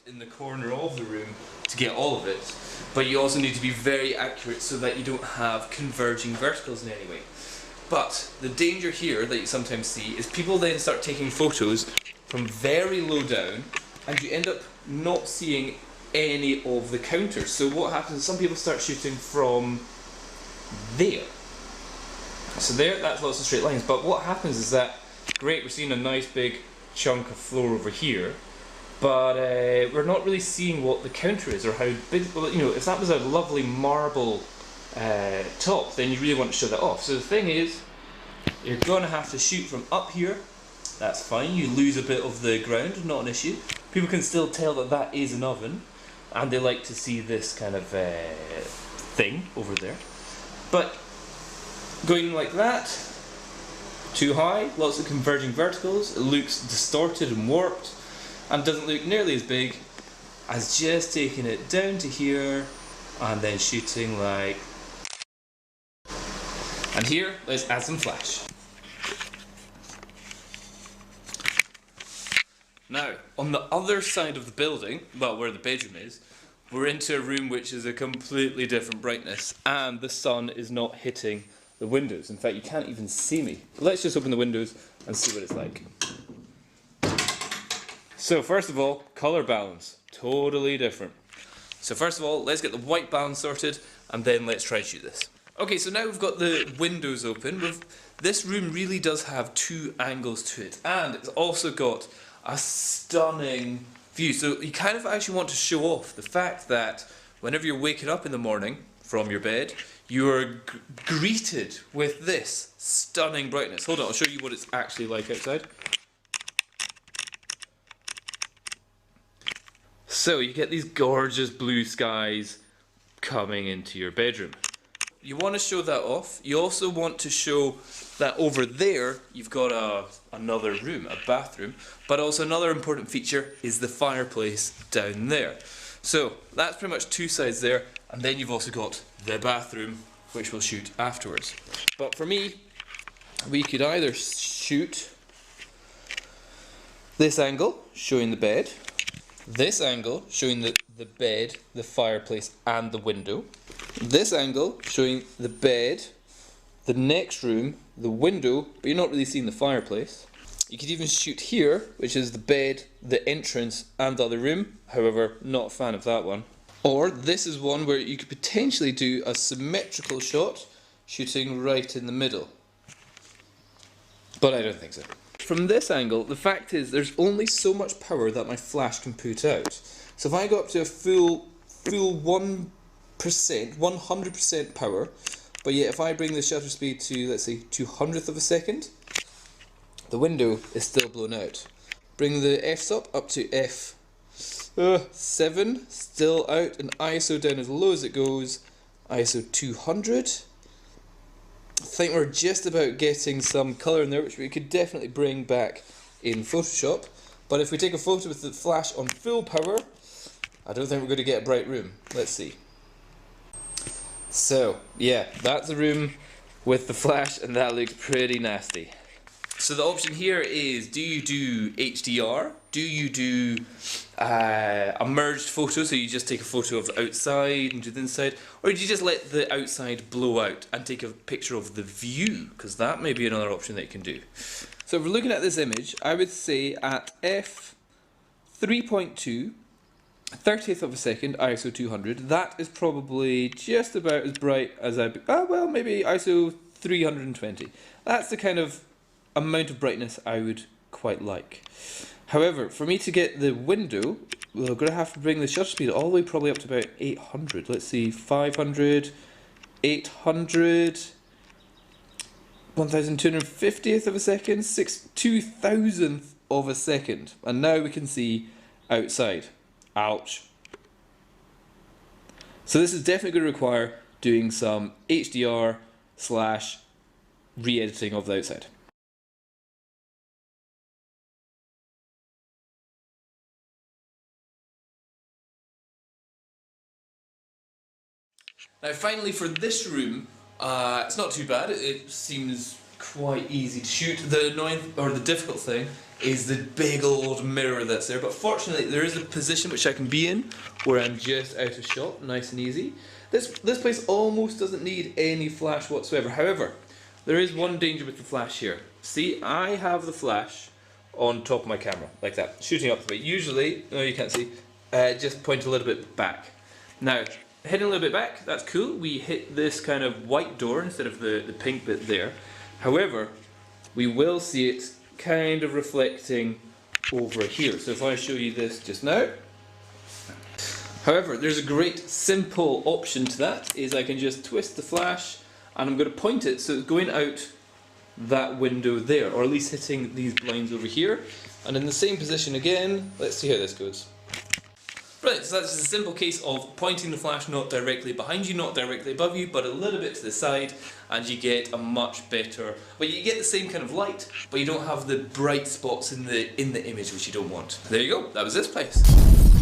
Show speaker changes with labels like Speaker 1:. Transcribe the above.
Speaker 1: in the corner of the room to get all of it, but you also need to be very accurate so that you don't have converging verticals in any way. But the danger here that you sometimes see is people then start taking photos from very low down and you end up not seeing any of the counters. So what happens is some people start shooting from there. So there, that's lots of straight lines, but what happens is that, great, we're seeing a nice big chunk of floor over here, but we're not really seeing what the counter is or how big. Well, you know, if that was a lovely marble top, then you really want to show that off. So the thing is, you're going to have to shoot from up here. That's fine, you lose a bit of the ground, not an issue. People can still tell that that is an oven, and they like to see this kind of thing over there. But going like that, too high, lots of converging verticals, it looks distorted and warped, and doesn't look nearly as big as just taking it down to here and then shooting like. And here, let's add some flash. Now, on the other side of the building, well, where the bedroom is, we're into a room which is a completely different brightness, and the sun is not hitting the windows. In fact, you can't even see me. Let's just open the windows and see what it's like. So first of all, colour balance, totally different. So first of all, let's get the white balance sorted, and then let's try and shoot this. Okay, so now we've got the windows open. This room really does have two angles to it, and it's also got a stunning view. So you kind of actually want to show off the fact that whenever you're waking up in the morning from your bed, you are greeted with this stunning brightness. Hold on, I'll show you what it's actually like outside. So you get these gorgeous blue skies coming into your bedroom. You want to show that off. You also want to show that over there you've got another room, a bathroom, but also another important feature is the fireplace down there. So that's pretty much two sides there, and then you've also got the bathroom, which we'll shoot afterwards. But for me, we could either shoot this angle showing the bed, this angle showing the bed, the fireplace and the window, this angle showing the bed, the next room, the window, but you're not really seeing the fireplace. You could even shoot here, which is the bed, the entrance and the other room, however, not a fan of that one. Or this is one where you could potentially do a symmetrical shot, shooting right in the middle. But I don't think so. From this angle, the fact is there's only so much power that my flash can put out. So if I go up to a full 1%, 100% power, but yet if I bring the shutter speed to, let's say, 200th of a second, the window is still blown out. Bring the f-stop up to f7, still out, and ISO down as low as it goes, ISO 200. I think we're just about getting some colour in there, which we could definitely bring back in Photoshop. But if we take a photo with the flash on full power, I don't think we're going to get a bright room. Let's see. So, yeah, that's the room with the flash, and that looks pretty nasty. So the option here is, do you do HDR? Do you do a merged photo, so you just take a photo of the outside and do the inside? Or do you just let the outside blow out and take a picture of the view? Because that may be another option that you can do. So if we're looking at this image, I would say at f3.2, 30th of a second, ISO 200, that is probably just about as bright as well, maybe ISO 320. That's the kind of amount of brightness I would quite like. However, for me to get the window, we're going to have to bring the shutter speed all the way probably up to about 800. Let's see, 500, 800, 1250th of a second, 2000th of a second. And now we can see outside. Ouch. So this is definitely going to require doing some HDR / re-editing of the outside. Now finally for this room, it's not too bad, it seems quite easy to shoot. The annoying, or the difficult thing, is the big old mirror that's there, but fortunately there is a position which I can be in where I'm just out of shot, nice and easy. This place almost doesn't need any flash whatsoever. However, there is one danger with the flash here. See, I have the flash on top of my camera, like that, shooting up the way. Usually, no you can't see, just point a little bit back. Now, hitting a little bit back, that's cool. We hit this kind of white door instead of the pink bit there. However, we will see it kind of reflecting over here. So if I show you this just now. However, there's a great simple option to that, is I can just twist the flash and I'm going to point it so it's going out that window there, or at least hitting these blinds over here. And in the same position again, let's see how this goes. Brilliant, so that's just a simple case of pointing the flash not directly behind you, not directly above you, but a little bit to the side, and you get a much better, well, you get the same kind of light, but you don't have the bright spots in the image which you don't want. There you go, that was this place.